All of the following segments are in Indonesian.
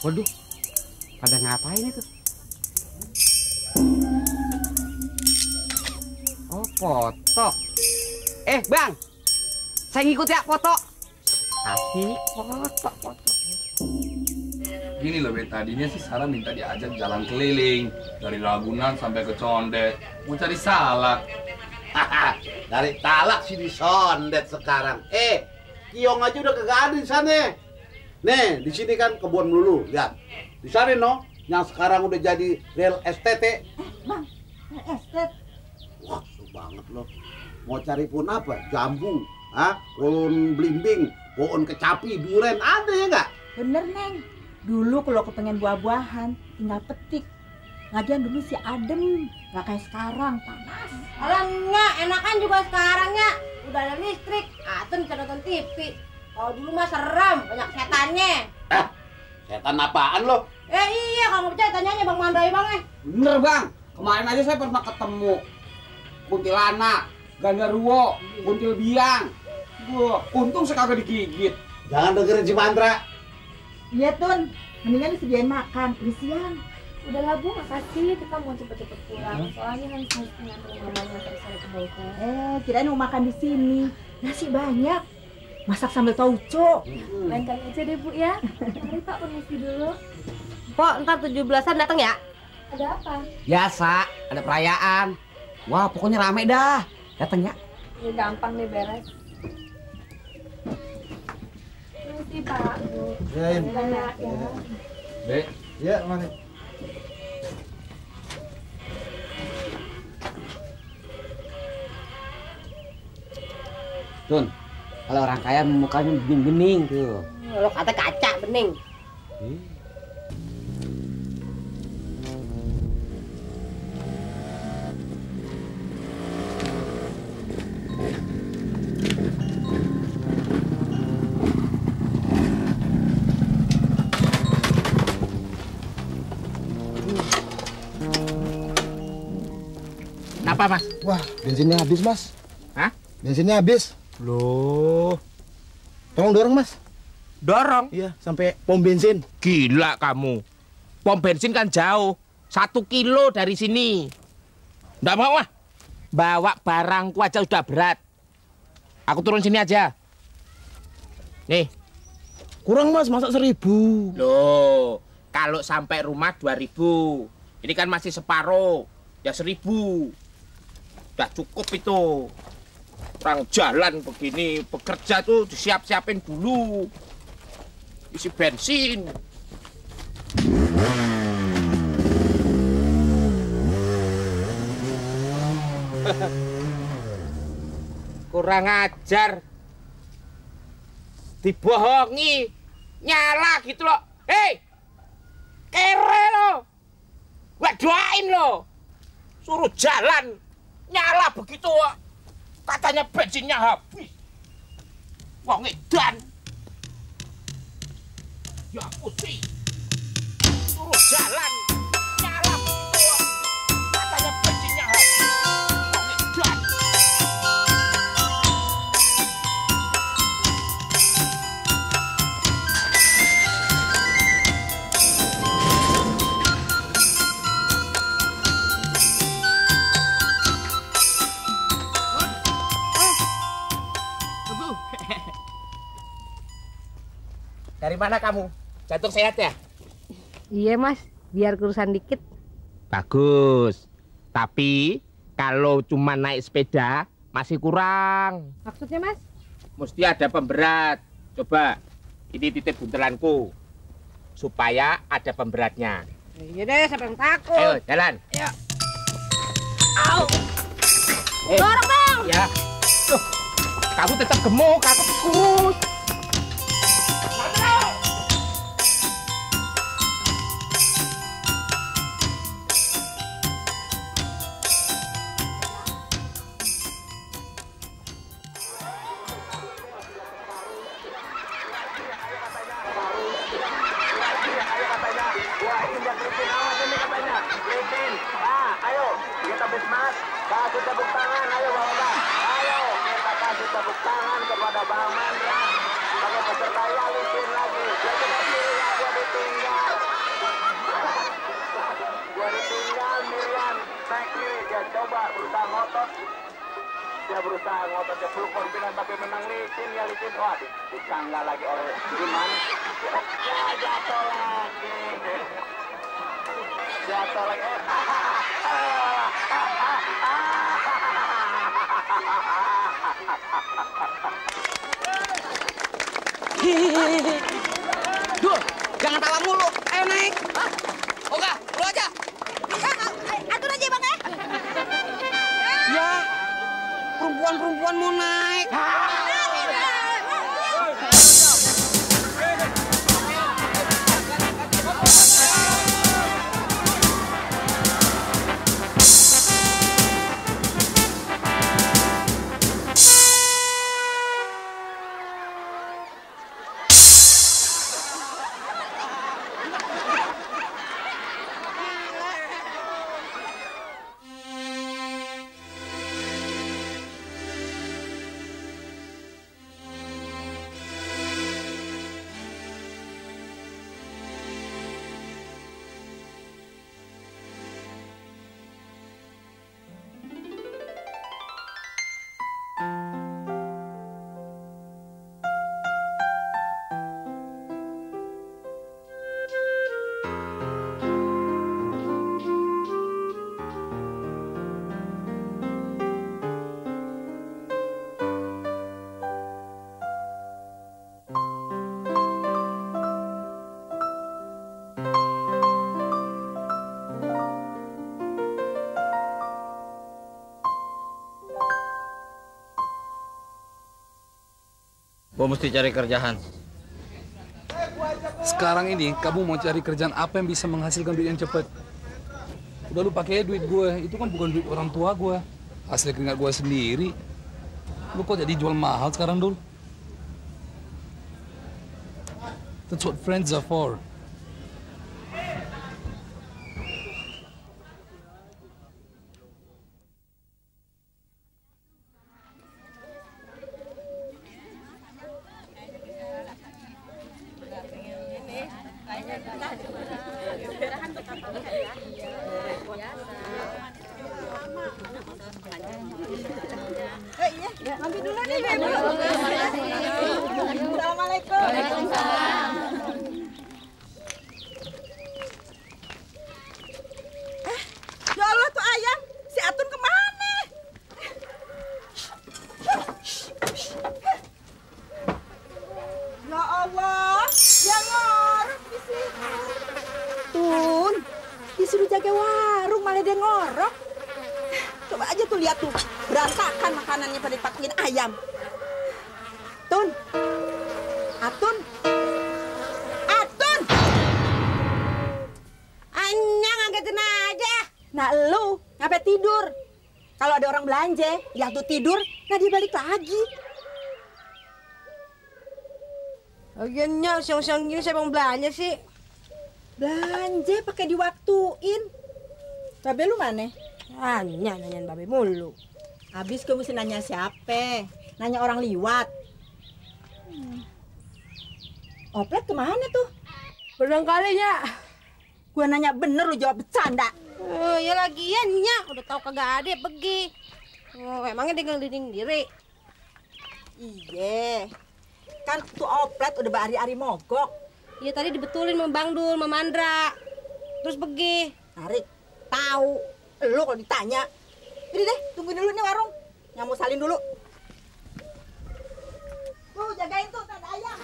Waduh, pada ngapain itu? Oh, foto. Bang, saya ngikut ya foto. Asik, foto. Gini loh, Bet, tadinya sih Sarah minta diajak jalan keliling dari Ragunan sampai ke Condet, mau cari salak. Dari talak sih disondet sekarang. Kiong aja udah kagak ada di sana. Nih, di sini kan kebun dulu, lihat. Di sana no, yang sekarang udah jadi real estate. Bang, real estate. Wah, susah banget loh. Mau cari pohon apa? Jambu, pohon belimbing, pohon kecapi, duren, ada ya nggak? Bener, Neng. Dulu kalau kepengen buah-buahan, tinggal petik. Lagian dulu si adem, nggak kayak sekarang, panas. Alah enggak, enakan juga sekarang ya. Udah ada listrik, Aten bisa nonton TV. Kalau dulu mah serem, banyak setannya. Setan apaan lo? Iya, kalau nggak percaya tanya aja Bang Mandai Bang. Bener bang, kemarin aja saya pernah ketemu kuntilanak, gandaruwo, kuntil biang. Wah, untung saya kagak digigit. Jangan dengerin si mantra. Iya, Tun. Mendingan disediain makan, udah siang. Udahlah Bu, makasih. Kita mau cepet-cepet pulang. Soalnya kan harus nganterin mama nganter saya ke Bogor. Kirain mau makan di sini. Nasi banyak. Masak sambil tauco. Lain kali aja deh Bu ya. Mari Pak, permisi dulu. Kok ntar 17-an datang ya? Ada apa? Biasa, ada perayaan. Wah, pokoknya rame dah. Datang ya. Ya gampang nih beres. Permisi Pak, Bu. Banyak ya. Dek, Ya, mana? Tun, kalau orang kaya mukanya bening-bening tuh. Lo kata kaca bening. Kenapa mas? Wah, bensinnya habis, Mas. Hah? Bensinnya habis. Loh. Tolong dorong, Mas. Dorong? Iya, sampai pom bensin. Gila kamu. Pom bensin kan jauh. 1 kilo dari sini. Nggak mau ah. Bawa barangku aja udah berat. Aku turun sini aja. Nih. Kurang, Mas, masa 1000. Loh, kalau sampai rumah 2000. Ini kan masih separuh. Ya 1000. Udah cukup itu. Orang jalan begini, bekerja tuh disiap-siapin dulu. Isi bensin. Kurang ajar. Dibohongi. Nyala gitu loh. Hei! Kere lo. Gua doain lo. Suruh jalan. Nyala begitu. Katanya bensinnya habis. Wong edan. Ya putih. Suruh jalan. Nyala begitu. Katanya bensinnya habis. Wong edan. Dari mana kamu? Jantung sehat ya? Iya Mas, biar kurusan dikit. Bagus. Tapi kalau cuma naik sepeda masih kurang. Maksudnya Mas? Mesti ada pemberat. Coba, ini titip buntelanku. Supaya ada pemberatnya. Iya deh, siapa yang takut? Ayo, jalan. Ya. Au. Dorong dong. Ya. Tuh, kamu tetap gemuk, aku kurus. Kasih tepuk tangan, ayo Bapak. Ayo kita kasih tepuk tangan kepada Bang Mandra sebagai saya licin lagi. Dia cuma pilih ya, gua ditinggal. Gua ditinggal, Miriam. Naik kiri, dia coba berusaha ngotot. Dia berusaha ngotot, dia full confident, tapi memang licin ya licin. Wah, disanggah lagi oleh Iman. Ya, jatuh lagi. Jatuh lagi. Duh, jangan tawa mulu. Ayo naik. Oga, lu aja. Atur aja bang ya. Ya, perempuan-perempuan mau naik. Gua mesti cari kerjaan. Sekarang ini kamu mau cari kerjaan apa yang bisa menghasilkan duit yang cepat? Udah lu pakai duit gue, itu kan bukan duit orang tua gue, hasil keringat gue sendiri. Lu kok jadi jual mahal sekarang dulu? That's what friends are for. Ambil dulu nih, Ibu. Assalamualaikum. Waalaikumsalam. Ya Allah tuh ayam, si Atun kemana? Ya Allah, dia ngorok di situ. Tun, disuruh jaga warung malah dia ngorok. Coba aja tuh lihat tuh, berantakan makanannya pada dipakein ayam. Tun, Atun, Atun. Anya ngagetin aja. Nah lu, ngapain tidur? Kalau ada orang belanja, lihat tuh tidur, nah dia balik lagi. Lagiannya siang-siang gini saya mau belanja sih. Belanja pakai diwaktuin. Babe lu mana? Nanyain babe mulu. Habis gue mesti nanya siapa? Nanya orang liwat. Oplet kemana tuh? Barangkalinya. Gue nanya bener lu jawab bercanda. Ya lagian nya udah tahu kagak ada pergi. Emangnya dia ngelinding diri. Iya. Kan tuh oplet udah berhari-hari mogok. Iya tadi dibetulin sama Bang Dul, sama Mandra. Terus pergi. Tarik. Tahu. Lu kalau ditanya. Jadi deh, tungguin dulu nih warung. Yang mau salin dulu. Tuh, jagain tuh, ada ayam.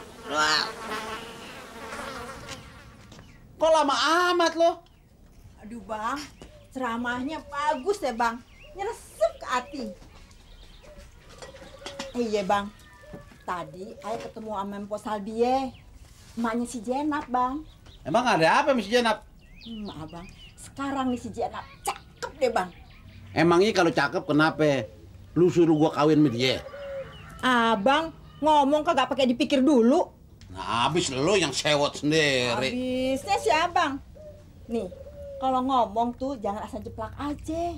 Kok lama amat lo? Aduh bang, ceramahnya bagus ya bang. Nyeresep ke hati. Iya bang, tadi ayah ketemu sama Mpok Salbie. Emaknya si Jenap bang. Emang ada apa si Jenap? Abang, sekarang nih si Jenap cakep deh bang. Emangnya kalau cakep kenapa? Lu suruh gua kawin sama dia? Abang ngomong kagak pakai dipikir dulu. Nah, habis lu yang sewot sendiri. Habisnya si abang. Nih, kalau ngomong tuh jangan asal jeplak aja.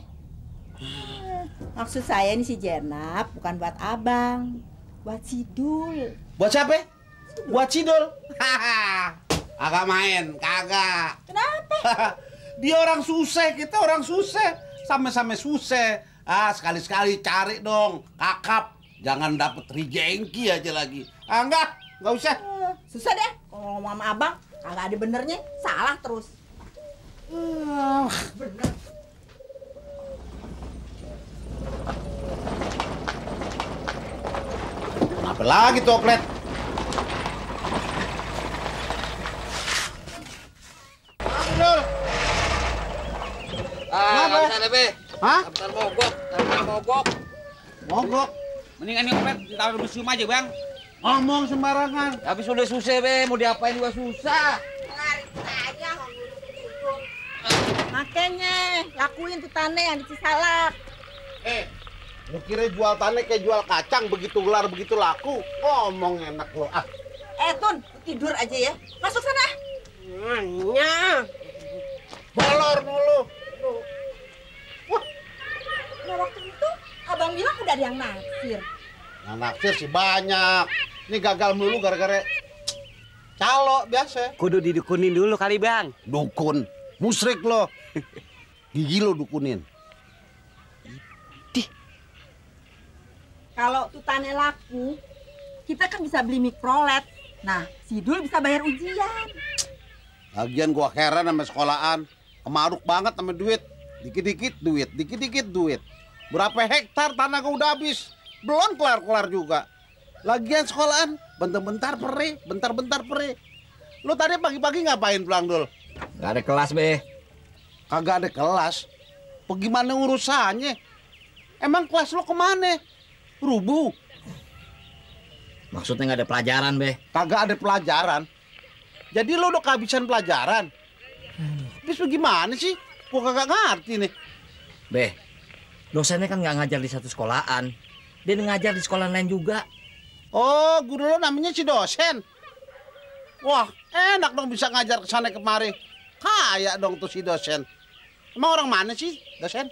Maksud saya nih si Jenap bukan buat abang, buat si Dul. Buat siapa? Buat Sidul. Agak main, kagak. Kenapa? Dia orang susah, kita orang susah. Sama-sama susah. Sekali-sekali cari dong, kakap. Jangan dapet rijengki aja lagi. Enggak usah. Susah deh. Kalau ngomong sama abang, kagak ada benernya. Salah terus. Bener. Apa lagi tuh, Oklet? Sidul. Nggak bisa deh, Be. Hah? Bentar mogok. Mogok. Mendingan nih, Opet, ditaruh di museum aja, Bang. Ngomong sembarangan. Tapi sudah susah, Be. Mau diapain juga susah. Makanya, lakuin tuh tanah yang di Cisalak. Lu kira jual tanah kayak jual kacang, begitu gelar begitu laku. Ngomong enak lo. Tun, tidur aja ya. Masuk sana. Molor mulu. Wah, nah waktu itu abang bilang udah ada yang naksir. Yang naksir sih banyak. Ini gagal mulu gara-gara calo biasa. Kudu didukunin dulu kali, Bang. Dukun. Musrik lo. Gigi lo dukunin. Kalau tuh tanah laku, kita kan bisa beli mikrolet. Nah, Sidul bisa bayar ujian. Lagian gua heran sama sekolahan. Kemaruk banget sama duit. Dikit-dikit duit. Berapa hektar tanah gua udah habis. Belum kelar-kelar juga. Lagian sekolahan bentar-bentar pere. Lu tadi pagi-pagi ngapain pulang, Dul? Gak ada kelas, Be. Kagak ada kelas. Bagaimana urusannya? Emang kelas lu kemana? Rubuh. Maksudnya nggak ada pelajaran, Be? Kagak ada pelajaran. Jadi lo udah kehabisan pelajaran. Terus bagaimana sih? Gua kagak ngerti nih. Be, dosennya kan nggak ngajar di satu sekolahan. Dia ngajar di sekolah lain juga. Oh, guru lo namanya si dosen. Wah, enak dong bisa ngajar kesana kemari. Kaya dong tuh si dosen. Emang orang mana sih dosen?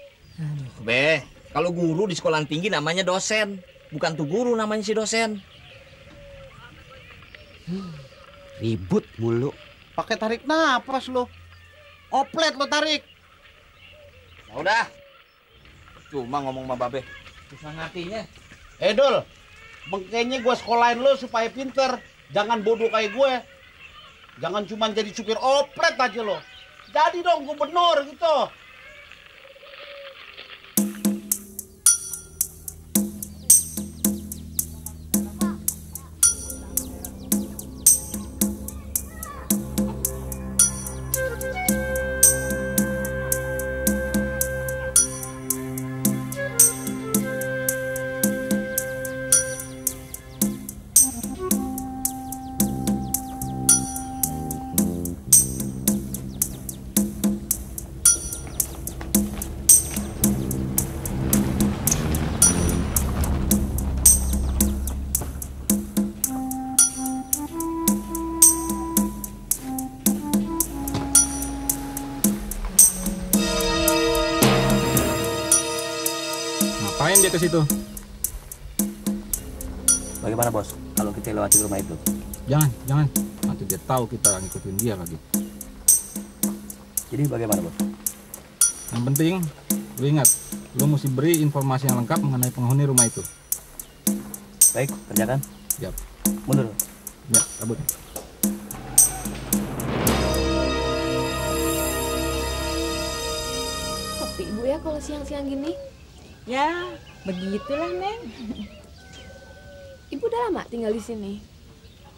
Be, kalau guru di sekolah tinggi namanya dosen. Bukan tuh guru namanya si dosen. Ribut mulu. Pakai tarik napas lo. Oplet lo tarik. Ya udah. Cuma ngomong sama Babe. Susah ngertinya. Dul, bengkenya gue sekolahin lo supaya pinter. Jangan bodoh kayak gue. Jangan cuma jadi supir oplet aja lo. Jadi dong gubernur gitu. Ngapain dia ke situ? Bagaimana, Bos? Kalau kita lewati rumah itu? Jangan. Nanti dia tahu kita ngikutin dia lagi. Jadi bagaimana, Bos? Yang penting, lu ingat, lu mesti beri informasi yang lengkap mengenai penghuni rumah itu. Baik, kerjakan. Siap. Mundur. Ya, cabut. Sepi Ibu ya kalau siang-siang gini. Ya, begitulah, Neng. Ibu udah lama tinggal di sini?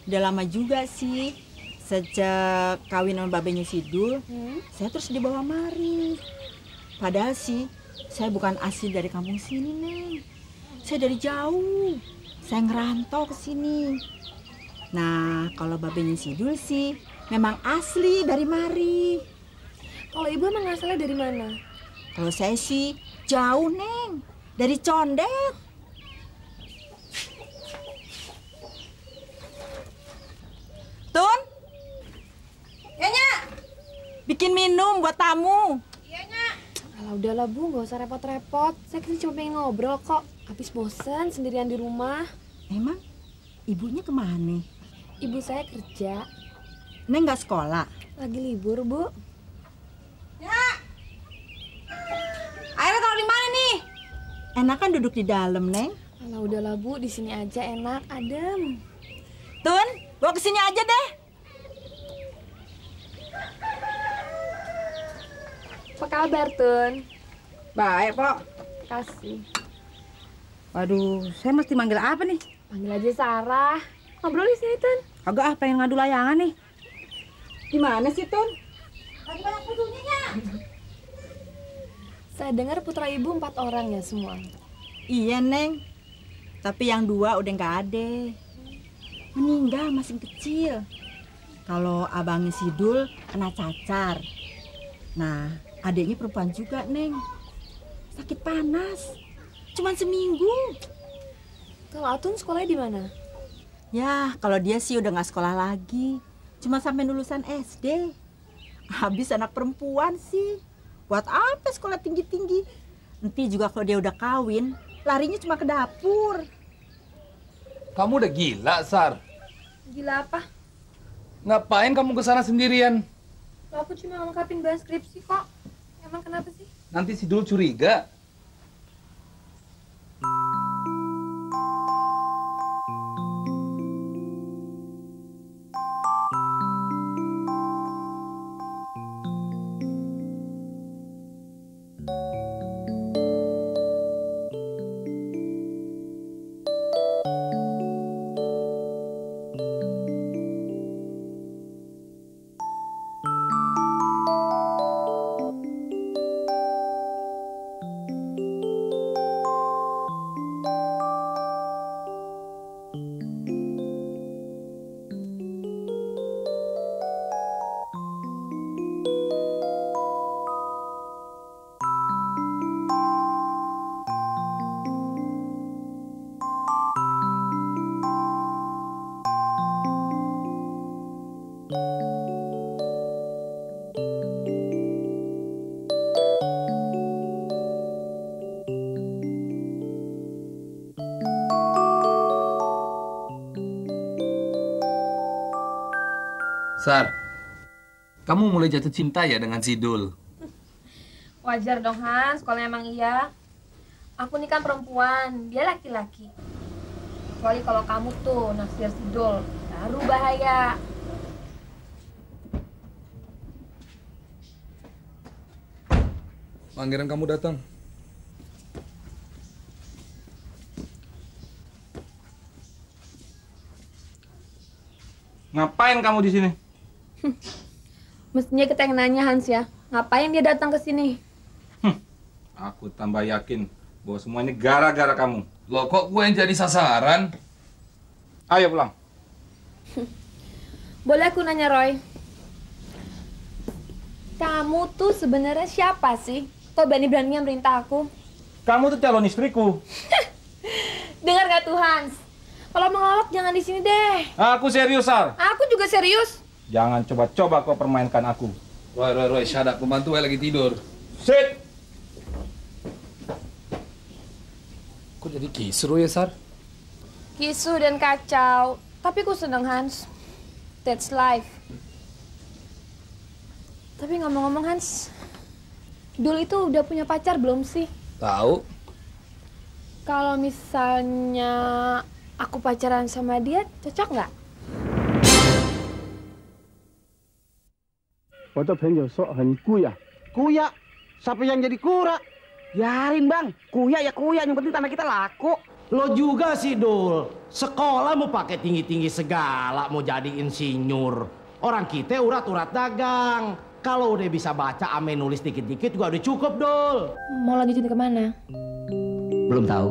Udah lama juga sih. Sejak kawin sama babenya Sidul, saya terus dibawa mari. Padahal sih, saya bukan asli dari kampung sini, Neng. Saya dari jauh. Saya ngerantau ke sini. Nah, kalau babenya Sidul sih memang asli dari mari. Kalau Ibu emang asalnya dari mana? Kalau saya sih jauh, Neng. Dari Condet. Tun? Ya, Nyak. Bikin minum buat tamu. Iya, Nyak. Alah udahlah Bu, nggak usah repot-repot. Saya kan cuma pengen ngobrol kok. Habis bosen sendirian di rumah. Emang ibunya kemana? Ibu saya kerja. Neng nggak sekolah? Lagi libur, Bu. Ya. Airnya taruh di mana nih? Enakan duduk di dalam, Neng. Alah udahlah, Bu, di sini aja enak, adem. Tun, bawa ke sini aja deh. Apa kabar, Tun? Baik, Pok. Kasih. Waduh, saya mesti manggil apa nih? Panggil aja Sarah. Ngobrol di sini, Tun. Agak ah, pengen ngadu layangan nih. Gimana sih, Tun? Lagi banyak putunya. Saya dengar putra ibu 4 orang ya semua. Iya, Neng. Tapi yang 2 udah nggak ada. Meninggal masih kecil. Kalau abangnya Sidul kena cacar. Nah, adiknya perempuan juga, Neng. Sakit panas. Cuman seminggu. Kalau Atun sekolahnya di mana? Ya, kalau dia sih udah nggak sekolah lagi. Cuma sampai lulusan SD. Habis anak perempuan sih. Buat apa sekolah tinggi-tinggi? Nanti juga kalau dia udah kawin, larinya cuma ke dapur. Kamu udah gila, Sar. Gila apa? Ngapain kamu ke sana sendirian? Loh, aku cuma lengkapin bahan skripsi kok. Emang kenapa sih? Nanti si Dul curiga. Sar, kamu mulai jatuh cinta ya dengan Sidul? Wajar dong, Hans. Kalau emang iya. Aku nih kan perempuan, dia laki-laki. Kecuali kalau kamu tuh naksir Sidul, baru bahaya. Pangeran kamu datang. Ngapain kamu di sini? Mestinya kita yang nanya, Hans ya. Ngapain dia datang ke sini? Aku tambah yakin bahwa semua ini gara-gara kamu. Loh, kok gue yang jadi sasaran? Ayo pulang. Boleh aku nanya, Roy? Kamu tuh sebenarnya siapa sih? Kok berani-beraninya merintah aku? Kamu tuh calon istriku. Dengar gak tuh, Hans? Kalau mau ngelawak jangan di sini deh. Aku serius, Sar. Aku juga serius. Jangan coba-coba kau permainkan aku. Roy, shut up. Pembantu lagi tidur. Sit! Kok jadi kisru ya, Sar? Kisu dan kacau. Tapi aku seneng, Hans. That's life. Tapi ngomong-ngomong, Hans, Dul itu udah punya pacar belum sih? Tahu. Kalau misalnya aku pacaran sama dia, cocok nggak? 我的朋友说很贵啊。Kuya? Siapa yang jadi kura? Biarin bang, kuya ya kuya, yang penting tanah kita laku. Lo juga sih Dul, sekolah mau pakai tinggi-tinggi segala, mau jadi insinyur. Orang kita urat-urat dagang. Kalau udah bisa baca ame nulis dikit-dikit juga udah cukup Dul. Mau lanjutin kemana? Belum tahu.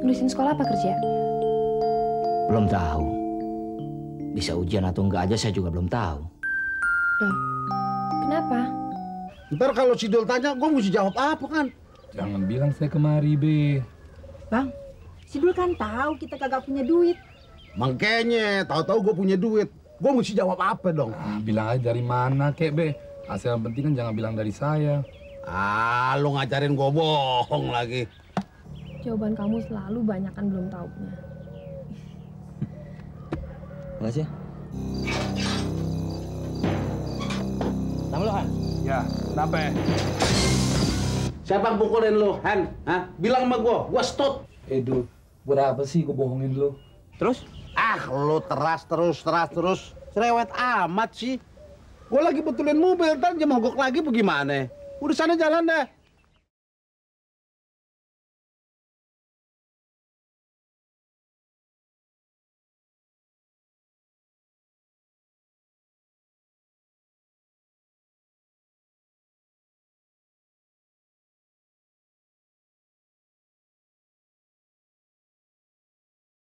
Nulisin sekolah apa kerja? Belum tahu. Bisa ujian atau enggak aja saya juga belum tahu. Loh, kenapa? Ntar kalau si Dul tanya, gue mesti jawab apa kan? Jangan bilang saya kemari, Be. Bang, si Dul kan tahu kita kagak punya duit. Makanya, tahu-tahu gue punya duit. Gue mesti jawab apa dong? Bilang aja dari mana, kek, Be. Asal yang penting kan jangan bilang dari saya. Ah, lo ngajarin gue bohong lagi. Jawaban kamu selalu banyak kan belum tahunya. Makasih ya. Nama lo, Han? Ya, kenapa? Siapa yang pukulin lu, Han? Hah? Bilang sama gua stop. Dul, berapa sih gua bohongin lu? Terus? Ah, lu terus. Cerewet amat sih. Gua lagi betulin mobil, ntar dia mogok lagi bagaimana? Udah sana jalan dah.